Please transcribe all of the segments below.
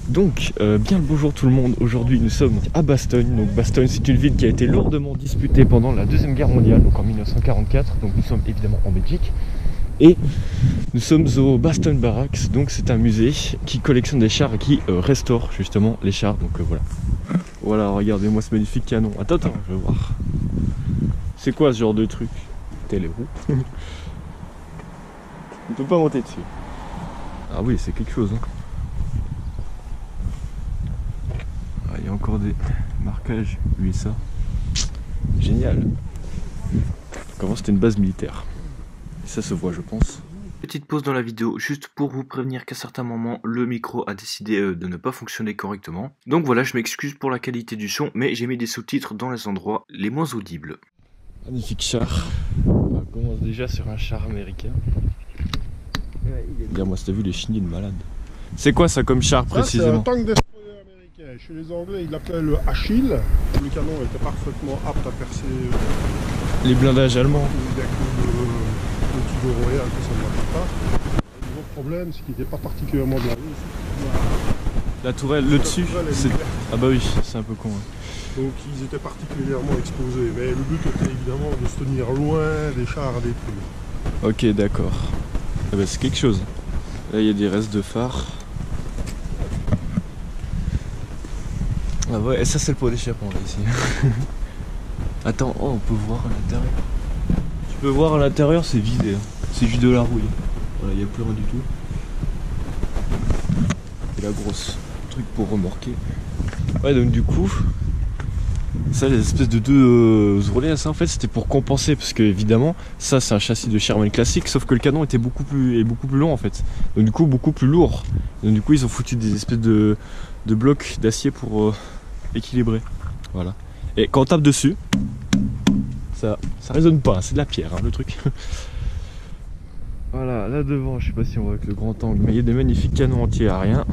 Donc, bien le bonjour tout le monde. Aujourd'hui, nous sommes à Bastogne. Donc, Bastogne, c'est une ville qui a été lourdement disputée pendant la Deuxième Guerre mondiale, donc en 1944. Donc, nous sommes évidemment en Belgique. Et nous sommes au Bastogne Barracks. Donc, c'est un musée qui collectionne des chars et qui restaure justement les chars. Donc, voilà. Voilà, regardez-moi ce magnifique canon. Attends, je vais voir. C'est quoi ce genre de truc? T'es les roues. On peut pas monter dessus. Ah oui, c'est quelque chose, hein. Il y a encore des marquages USA. Génial. Comment c'était une base militaire. Et ça se voit, je pense. Petite pause dans la vidéo, juste pour vous prévenir qu'à certains moments, le micro a décidé de ne pas fonctionner correctement. Donc voilà, je m'excuse pour la qualité du son, mais j'ai mis des sous-titres dans les endroits les moins audibles. Magnifique char. On commence déjà sur un char américain. Regarde-moi, si t'as vu les chenilles de malade. C'est quoi ça comme char précisément? C'est un tank destroyer américain. Chez les Anglais, ils l'appelaient le Achille. Le canon était parfaitement apte à percer les blindages allemands. le Tigo Royal, que ça ne marche pas. Le gros problème, c'est qu'il n'était pas particulièrement bien vu. La tourelle, le dessus, c'est... Ah bah oui, c'est un peu con. Hein. Donc ils étaient particulièrement exposés. Mais le but était évidemment de se tenir loin des chars à détruire. Ok, d'accord. Ah bah c'est quelque chose. Là, il y a des restes de phares. Ah ouais, et ça c'est le pot d'échappement là ici. Attends, oh, on peut voir à l'intérieur. Tu peux voir à l'intérieur, c'est vidé. Hein. C'est juste de la rouille. Voilà, il n'y a plus rien du tout. Et la grosse truc pour remorquer. Ouais, donc du coup, ça, les espèces de deux ourlets, ça en fait c'était pour compenser, parce que évidemment, ça c'est un châssis de Sherman classique, sauf que le canon était beaucoup plus long en fait. Donc du coup, beaucoup plus lourd. Donc du coup, ils ont foutu des espèces de blocs d'acier pour équilibrer. Voilà. Et quand on tape dessus, ça résonne pas, c'est de la pierre hein, le truc. Voilà, là devant, je sais pas si on voit avec le grand angle, mais il y a des magnifiques canons anti-aériens.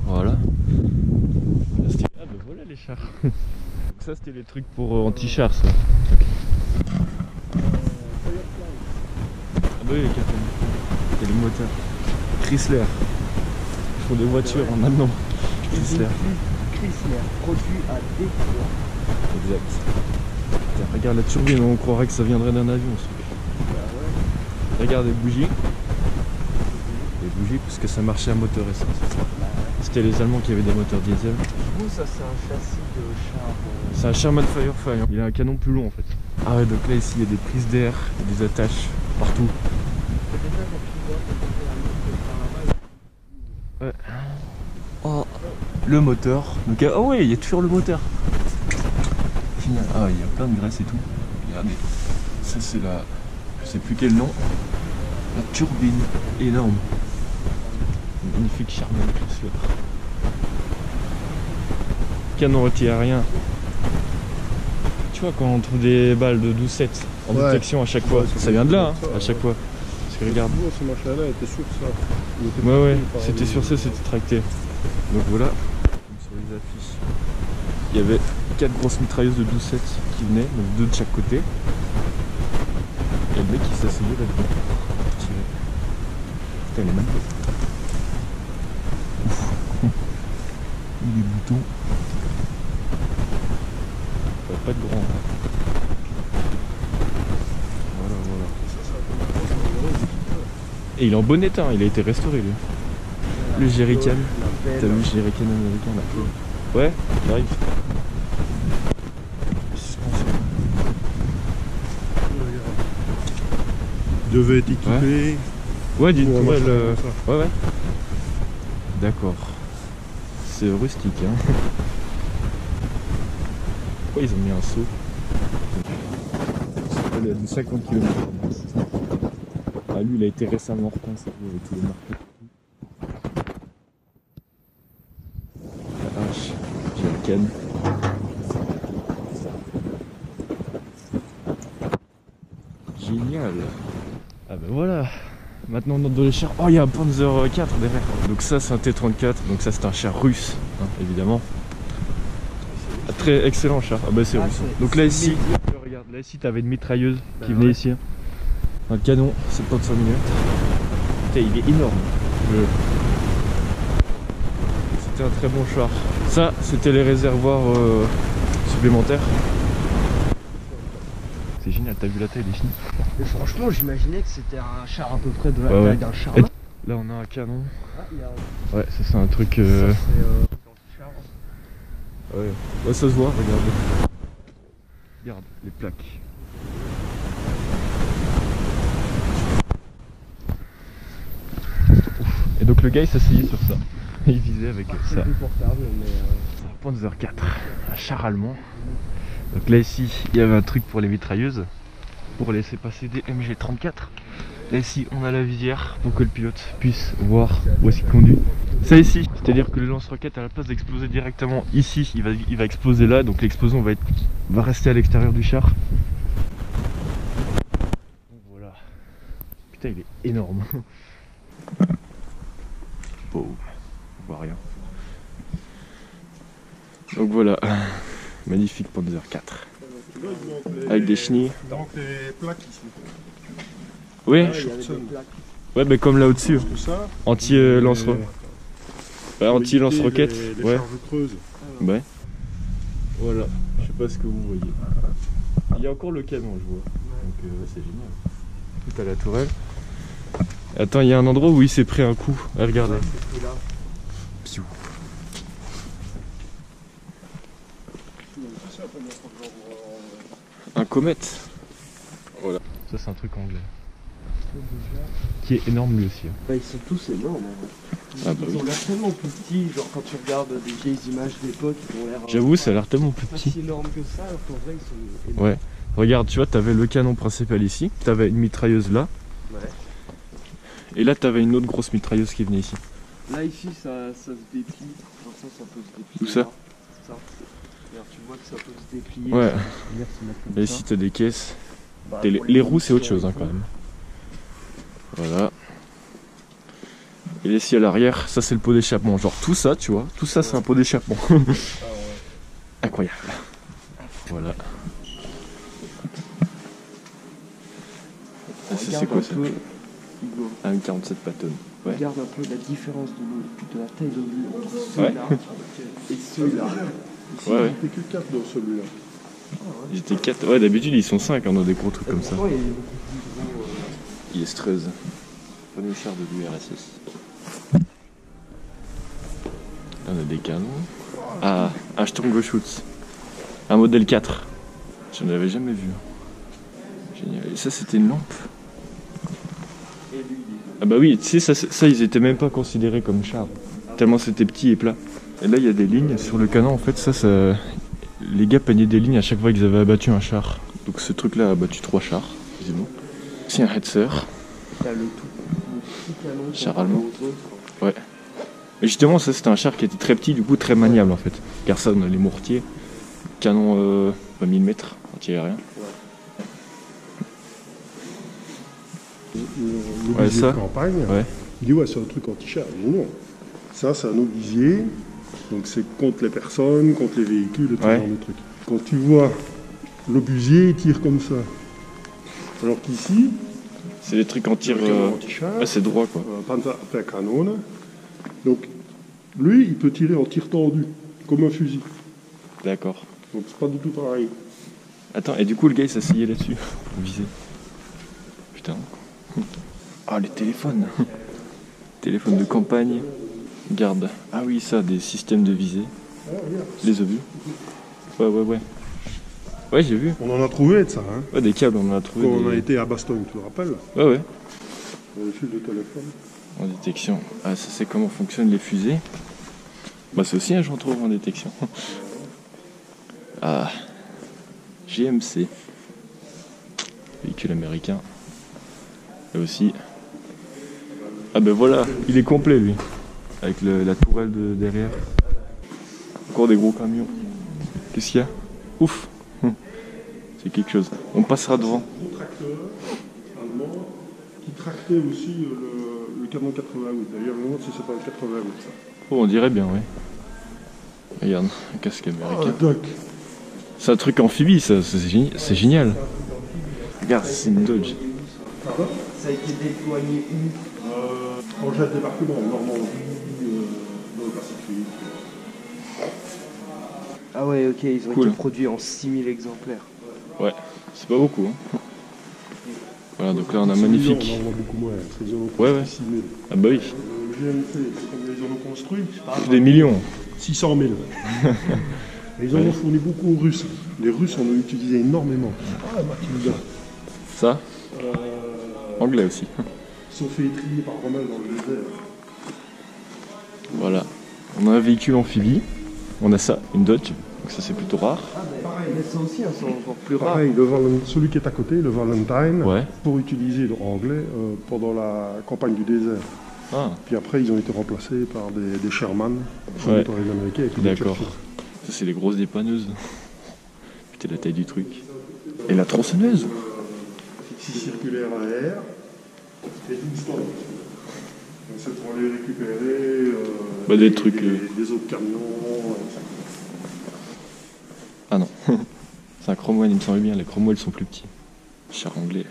Voilà. Ah ben voilà les chars. Donc ça c'était les trucs pour anti-chars ça. Okay. Ah bah oui les canons. Il y a les moteurs. Chrysler. Ils font des voitures en allemand. Chrysler. Chrysler, produit à Détroit. Exact. Tiens, regarde la turbine, on croirait que ça viendrait d'un avion ce truc. Bah ouais. Regarde les bougies. Les bougies parce que ça marchait à moteur essence. C'était les Allemands qui avaient des moteurs diesel. Du coup ça c'est un châssis de char. C'est un Sherman Firefly, hein. Il a un canon plus long en fait. Ah ouais, donc là ici il y a des prises d'air, des attaches partout. Ouais. Oh, le moteur. Donc, ah ouais, il y a toujours le moteur. Génial. Ah, il y a plein de graisse et tout. Regardez. Ça, c'est la. Je sais plus quel nom. La turbine. Énorme. Magnifique Sherman Chrysler. Canon anti-aérien. Tu vois, quand on trouve des balles de 12-7 en détection à chaque fois, ça vient de là, hein, à chaque fois. Parce que regarde. Ce machin-là était sur ça. Ouais, c'était sur ça, c'était tracté. Donc voilà, comme sur les affiches, il y avait 4 grosses mitrailleuses de 12-7 qui venaient, donc 2 de chaque côté. Et le mec qui s'asseyait là-dedans. Putain, elle est magnifique. Les boutons. Pas de grand. Voilà, voilà. Et il est en bon état, il a été restauré lui. Le jerrycan. T'as vu le jerrycan américain là? Ouais, il arrive. Il devait être équipé. Ouais, d'une tourelle. Ouais. D'accord. C'est rustique, hein. Pourquoi ils ont mis un saut? Il a de 50 km. Ah, lui, il a été récemment repeint, ça avec tous les marques. La hache, jerrycan. Génial. Ah ben voilà. Maintenant on entre dans les chars. Oh, il y a un Panzer 4 derrière. Donc ça c'est un T-34. Donc ça c'est un char russe, hein, évidemment. Ah, très excellent char. Ah bah c'est russe. Donc là ici, regarde, là ici t'avais une mitrailleuse qui venait ici. Un canon 75 mm. Putain, il est énorme. c'était un très bon char. Ça, c'était les réservoirs supplémentaires. C'est génial, t'as vu la taille des chenilles? Mais franchement, j'imaginais que c'était un char à peu près de la Ouais, taille ouais. d'un char. Et là, on a un canon. Ah, il y a... Ouais, ça c'est un truc. Ça, c'est, dans le char. Ouais. Ouais, ça se voit, regarde. Regarde les plaques. Et donc le gars il s'asseyait sur ça. Il visait avec C'est ça. plus portable, mais... Panzer 4, un char allemand. Donc là ici, il y avait un truc pour les mitrailleuses, pour laisser passer des MG34. Là ici, on a la visière pour que le pilote puisse voir où est-ce qu'il conduit. Ça ici, c'est-à-dire que le lance-roquette, à la place d'exploser directement ici, il va exploser là, donc l'explosion va rester à l'extérieur du char. Donc voilà. Putain, il est énorme. Bon, on voit rien. Donc voilà, magnifique Panzer 4. Avec des chenilles. Donc les plaques ici. Oui, il y avait des plaques. ouais, mais comme là au-dessus. Tout ça. Anti-lance-roquette. Anti-lance-roquette. Les Ouais. charges creuses. Ouais. Voilà, je sais pas ce que vous voyez. Il y a encore le canon, je vois. Donc c'est génial. Tout à la tourelle. Attends, il y a un endroit où il s'est pris un coup. Ah, regardez. C'est là. Piou. Un comète. Voilà. Ça c'est un truc anglais. Qui est énorme lui aussi. Hein. Bah, ils sont tous énormes. Hein. Ah bah Ils oui. ont l'air tellement plus petits, genre quand tu regardes des vieilles images d'époque, ils ont l'air... J'avoue, ça a l'air tellement plus pas petit. si énormes que ça, alors qu'en vrai ils sont énormes. Ouais. Regarde, tu vois, t'avais le canon principal ici, t'avais une mitrailleuse là, Ouais. et là t'avais une autre grosse mitrailleuse qui venait ici. Là ici ça se déplie, genre ça peut se déplier. Où ça? là. Ça. Regarde, tu vois que ça peut se déplier. Ouais. ça peut se venir se mettre comme Là ça. ici t'as des caisses. Bah, Et pour les roues c'est autre munitions chose hein, et quand tout. même. Voilà. Et ici à l'arrière, ça c'est le pot d'échappement. Genre tout ça, tu vois, tout ça c'est un pot d'échappement. Ah ouais. Incroyable. Voilà. Ah, ça, c'est Regarde quoi un ça? peu, Hugo, Ah, une 47 pattonnes. Ouais. regarde un peu la différence de la taille de l'eau entre Ouais. ceux-là et ceux-là. Ici, Ouais, ouais. il n'y que 4 dans celui-là. J'étais 4. Ouais, d'habitude ils sont 5 dans des gros trucs comme ça. Pourquoi il est beaucoup plus gros IS-13. Fameux char de l'URSS. Là, on a des canons. Ah, un Sturmgeschütz. Un modèle 4. Je n'en avais jamais vu. Génial. Et ça, c'était une lampe. Et lui, Ah bah oui, tu sais, ça ils étaient même pas considérés comme char. Tellement c'était petit et plat. Et là, il y a des lignes sur le canon. En fait, ça... Les gars peignaient des lignes à chaque fois qu'ils avaient abattu un char. Donc ce truc-là a abattu 3 chars, quasiment. C'est un Hetzer. t'as le petit canon. Char comparé allemand. aux autres. Ouais. Et justement, ça c'était un char qui était très petit, du coup très maniable en fait. Car ça, on a les mortiers, canon 1000 mètres, anti-aérien. Le Ouais, visier ça. de campagne. Ouais. Il dit ouais, c'est un truc anti-char. Mais non. Ça, c'est un autre visier. Donc c'est contre les personnes, contre les véhicules et tout Ouais. ce genre de trucs. Quand tu vois l'obusier, il tire comme ça. Alors qu'ici, C'est des trucs anti anti-char, Ah, c'est droit quoi. Panzerkanon. Donc lui, il peut tirer en tir tendu, comme un fusil. D'accord. Donc c'est pas du tout pareil. Attends, et du coup le gars il s'asseyait là-dessus pour viser. Putain. Ah, les téléphones. Téléphone de campagne. Garde. Ah oui, ça, des systèmes de visée. Les as vus? Ouais, ouais, ouais. Ouais, j'ai vu. On en a trouvé de ça, hein. Ouais, des câbles, on en a trouvé. Quand on a des- été à Bastogne, tu te rappelles? Ouais, ouais. Le fil de téléphone. En détection. Ah, ça c'est comment fonctionnent les fusées. Bah, c'est aussi un j'en trouve en détection. Ah. GMC. Véhicule américain. Là aussi. Ah ben voilà, il est complet lui. Avec la tourelle derrière. Encore des gros camions. Qu'est-ce qu'il y a? Ouf. C'est quelque chose. On passera devant. Gros tracteur allemand qui tractait aussi le canon 88. D'ailleurs, je me demande si c'est pas le 88 ça. Oh, on dirait bien, oui. Regarde, un casque américain. Doc. C'est un truc amphibie, ça. C'est génial. Regarde, c'est une Dodge. Ça a été déployé où? En jet de débarquement, en Normandie, dans le Pacifique. Ah ouais, ok, ils ont Cool. été produits en 6000 exemplaires. Ouais, c'est pas beaucoup. Hein. Voilà, donc là on a 100 millions, magnifique. on en voit beaucoup moins. Ils en ont Ouais, ouais. 6 000. Ah bah oui, GMT, c'est combien ils en ont construit? des millions. 600 000. Et ils en ont fourni beaucoup aux Russes. Les Russes en ont utilisé énormément. Ah, Matilda. Ça, anglais aussi. Ils sont fait étrier par Rommel dans le désert. Voilà. On a un véhicule amphibie. On a ça, une Dodge. Donc ça c'est plutôt rare. Ah bah, mais ça aussi, hein, sont encore plus rares. Pareil, celui qui est à côté, le Valentine, Ouais. pour utiliser en anglais pendant la campagne du désert. Ah, Puis après, ils ont été remplacés par des Sherman, Ouais. par les Américains. Avec les d'accord. Churchill. Ça c'est les grosses dépanneuses. Putain la taille du truc. Et la tronçonneuse. Fixie circulaire à air et 12 tonnes. Donc c'est pour aller récupérer Bah, des trucs, des autres camions. Ah non. C'est un Cromwell, il me semble bien. Les Cromwell sont plus petits. Cher anglais.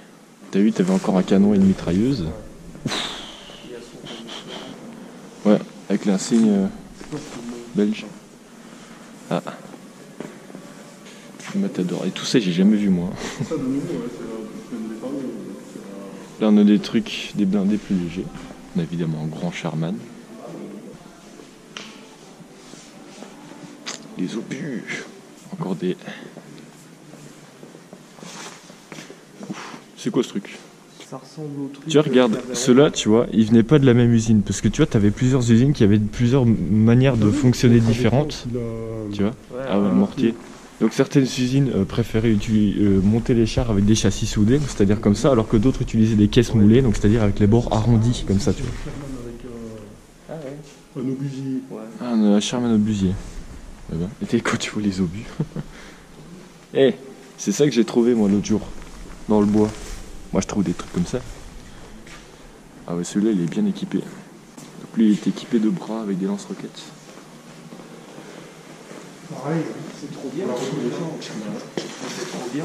T'as vu, t'avais encore un canon et une mitrailleuse. Ouais, avec l'insigne belge. Ah. Matador. Et tout ça, j'ai jamais vu moi. Ça de nouveau, ouais, c'est même des panneaux. Là, on a des trucs, des blindés plus légers. On a évidemment un grand Sherman. Les obus. Encore des... Ouf. C'est quoi ce truc? Ça ressemble au truc. Tu vois, regarde, ceux-là, tu vois, ils venaient pas de la même usine. Parce que tu vois, t'avais plusieurs usines qui avaient plusieurs manières de fonctionner différentes. Tu vois? Ouais, Ah ouais, mortier. Donc certaines usines préféraient monter les chars avec des châssis soudés, c'est-à-dire comme ça, alors que d'autres utilisaient des caisses moulées, donc c'est-à-dire avec les bords arrondis, comme ça, tu vois. Ah ouais. Un obusier. Ouais. Ah, on a un Sherman obusier. Eh ben, et t'es quand tu vois les obus. Eh, c'est ça que j'ai trouvé moi l'autre jour, dans le bois. Moi je trouve des trucs comme ça. Ah ouais, celui-là il est bien équipé. Donc lui il est équipé de bras avec des lance-roquettes. Pareil, C'est trop bien. C'est trop bien.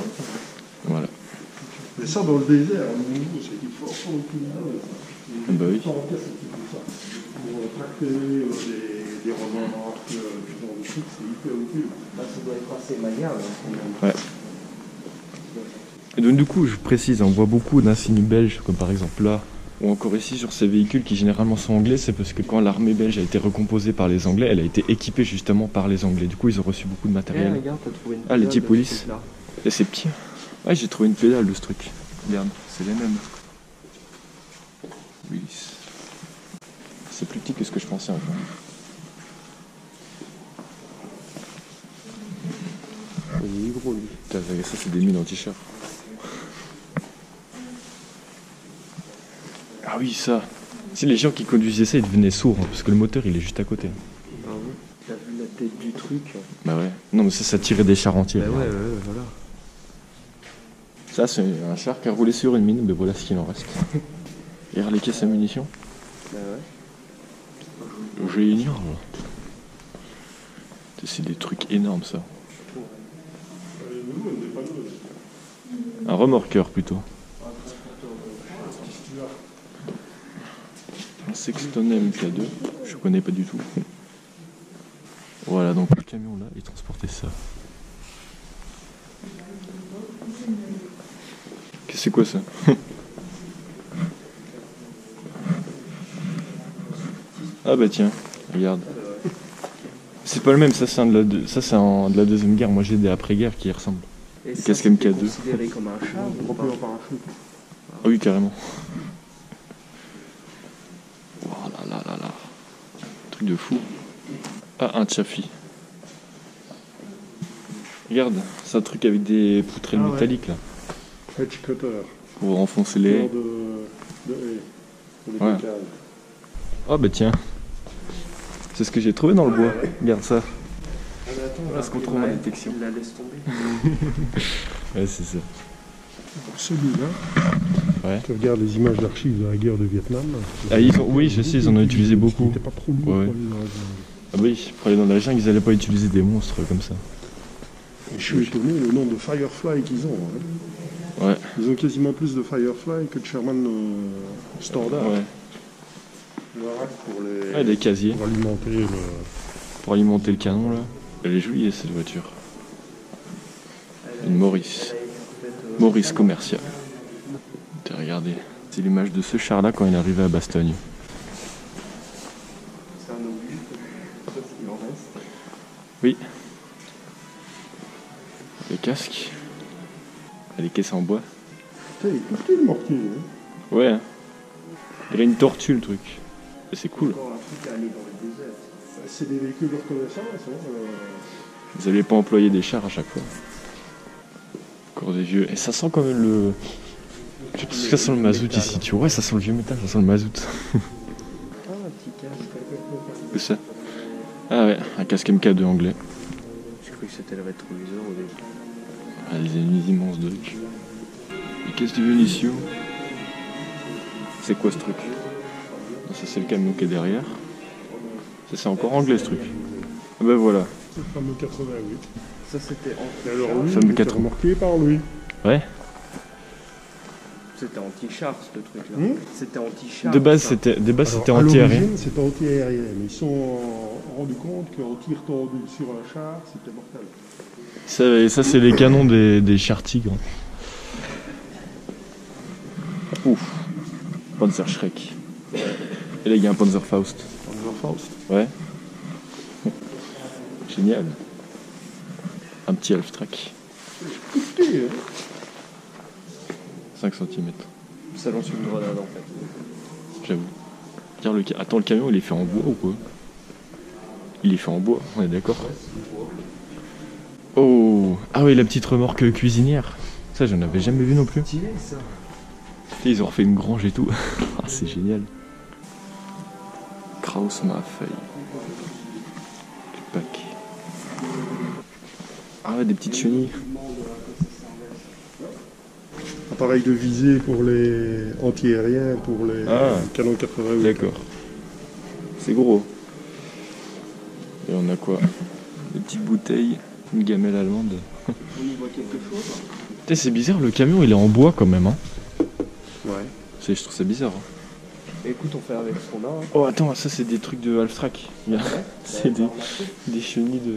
Voilà. mais ça dans le désert, à nouveau, c'est qu'il faut utiliser Ah bah oui. pour tracter des remorques, ce genre de trucs, c'est hyper utile. Bah, ça doit être assez maniable. Ouais. Et donc du coup, je précise, on voit beaucoup d'insignes belges, comme par exemple là, ou encore ici sur ces véhicules qui généralement sont anglais, c'est parce que quand l'armée belge a été recomposée par les Anglais, elle a été équipée justement par les Anglais. Du coup, ils ont reçu beaucoup de matériel. Regarde, t'as trouvé une Ah, les pédale Jeep de Willys. ce truc-là. Et c'est petit. Ouais, j'ai trouvé une pédale de ce truc. Regarde, c'est les mêmes. Willys. C'est plus petit que ce que je pensais en fait. Il est gros, lui. Putain, ça c'est des mines en t-shirt. Ah oui, ça. Si les gens qui conduisaient ça, ils devenaient sourds, hein, parce que le moteur il est juste à côté. Ah ouais. T'as vu la tête du truc? Bah ouais. Non mais ça tirait des chars entiers. Bah ouais, voilà. Ça c'est un char qui a roulé sur une mine, mais voilà ce qu'il en reste. Et regarde les caisses à munitions. Bah ouais. Génial. C'est des trucs énormes ça. Un remorqueur plutôt. Un Sexton MK2, je connais pas du tout. Voilà, donc le camion là, il transportait ça. Qu'est-ce que c'est quoi ça? Ah bah tiens, regarde. C'est pas le même, ça c'est de la deuxième guerre. Moi j'ai des après-guerre qui y ressemblent. Et ça, Casque c'était MK2. considéré comme un char ou Propulsé pas? en parachute. Ah oui, carrément. Oh là là là là. Truc de fou. Ah, un Chaffee. Regarde, c'est un truc avec des poutrelles Ah ouais. métalliques là. Hedge cutter. Pour enfoncer les. Genre de haie. Pour les Ouais. décales. Oh bah tiens. C'est ce que j'ai trouvé dans le bois. Regarde ça. Ah, mais attends, Voilà ce qu'on trouve en détection. Il la laisse tomber. Ouais, c'est ça. Celui-là, Ouais. tu regardes les images d'archives de la guerre de Vietnam. Ah, oui, je sais, ils en ont utilisé beaucoup. Il n'était pas trop lourd Ouais. pour aller dans la jungle. Ah bah oui, pour aller dans la jungle, ils allaient pas utiliser des monstres comme ça. Et je suis étonné le nombre de Firefly qu'ils ont. Hein. Ouais. Ils ont quasiment plus de Firefly que de Sherman standard. Ouais. Le rack pour les. Ah, des casiers. Pour alimenter pour alimenter le canon là. Elle est jolie cette voiture. Une Maurice. Maurice commercial. Regardez, c'est l'image de ce char là quand il est arrivé à Bastogne. C'est un obus, je sais pas ce qu'il en reste. Oui. Les casques. Les caisses en bois. Putain, il est tout petit le mortier. Hein. Ouais. Il a une tortue le truc. C'est cool. Encore un truc à aller dans le désert. C'est des véhicules de reconnaissance. Hein. Vous n'allez pas employer des chars à chaque fois. Encore des vieux. Et ça sent quand même le... Je pense que ça sent le mazout ici, tu vois. Ouais, ça sent le vieux métal, ça sent le mazout. Ah, un petit casque. C'est ça. Ah ouais, un casque MK2 anglais. Je croyais que c'était le rétroviseur au début. Ah, des ennemis immenses de trucs. Les caisses de munitions. C'est quoi ce truc? Ça c'est le camion qui est derrière. Ça c'est encore anglais ce truc. Ah ben voilà. C'est le fameux 88. Ça c'était Et alors lui, Fameux il était 80. remorqué par lui. Ouais. C'était anti-char ce truc-là. C'était anti-char. De base ça. c'était Alors, à anti-aérien. l'origine, c'était anti-aérien, mais ils se sont rendus compte qu'en tir tendu sur un char, c'était mortel. Ça c'est les canons des chars Tigres. Ouf. Panzer Schreck. Et là il y a un Panzerfaust. Panzerfaust. Ouais. Génial. Un petit Halftrack. Tout petit, hein. 5 cm. Ça lance une grenade en fait. J'avoue. Regarde Attends, le camion il est fait en bois ou quoi? Il est fait en bois, on est d'accord? Oh. Ah oui, la petite remorque cuisinière. Ça j'en avais jamais vu non plus. Stylé ça. Ils ont refait une grange et tout. Ah, c'est génial. Kraus Maffei. Du pack. Ah ouais, des petites chenilles. Appareil de visée pour les anti-aériens, pour les canons 88. D'accord. C'est gros. Et on a quoi? Des petites bouteilles, une gamelle allemande. On y voit quelque chose? Putain, c'est bizarre, le camion il est en bois quand même. Hein. Ouais. Je trouve ça bizarre. Hein. Écoute, on fait avec ce qu'on a. Hein. Oh attends, ça c'est des trucs de Halftrack. C'est des chenilles de...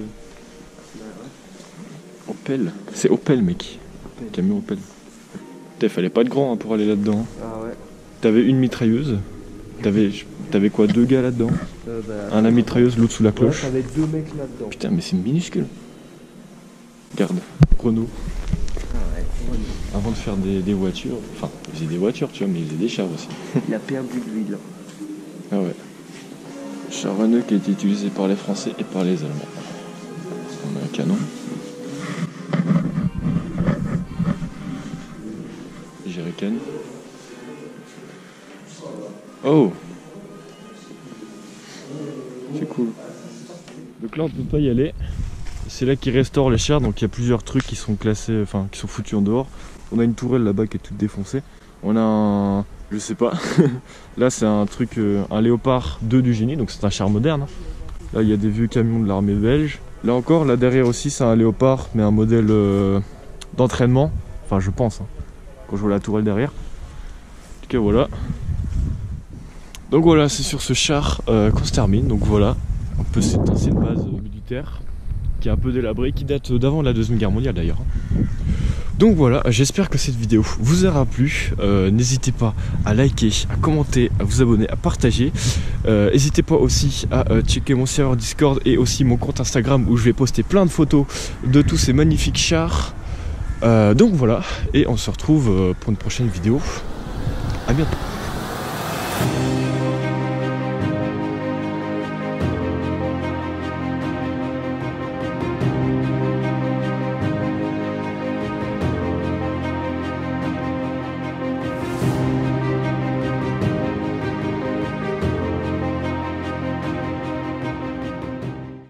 Opel. C'est Opel mec. Opel. Camion Opel. Putain, fallait pas être grand hein, pour aller là-dedans. Ah ouais. T'avais une mitrailleuse. T'avais quoi, 2 gars là-dedans? Un à la mitrailleuse, l'autre sous la cloche. T'avais 2 mecs là-dedans. Putain, mais c'est minuscule. Regarde, Renault. Ah ouais. Avant de faire des voitures, enfin, ils faisaient des voitures, tu vois, mais ils faisaient des chars aussi. Il a perdu de l'huile. Ah ouais. Char Renault qui a été utilisé par les Français et par les Allemands. On a un canon. Jerrycan. Oh! C'est cool. Donc là on peut pas y aller. C'est là qu'ils restaurent les chars, donc il y a plusieurs trucs qui sont classés, enfin qui sont foutus en dehors. On a une tourelle là-bas qui est toute défoncée. On a un... je sais pas. Là c'est un truc, un Léopard 2 du génie, donc c'est un char moderne. Là il y a des vieux camions de l'armée belge. Là encore, là derrière aussi c'est un Léopard, mais un modèle d'entraînement. Enfin je pense, hein, quand je vois la tourelle derrière. En tout cas voilà. Donc voilà, c'est sur ce char qu'on se termine. Donc voilà, un peu cette ancienne base militaire qui est un peu délabrée, qui date d'avant la Deuxième Guerre mondiale d'ailleurs. Donc voilà, j'espère que cette vidéo vous aura plu. N'hésitez pas à liker, à commenter, à vous abonner, à partager. N'hésitez pas aussi à checker mon serveur Discord et aussi mon compte Instagram où je vais poster plein de photos de tous ces magnifiques chars. Donc voilà, et on se retrouve pour une prochaine vidéo. À bientôt.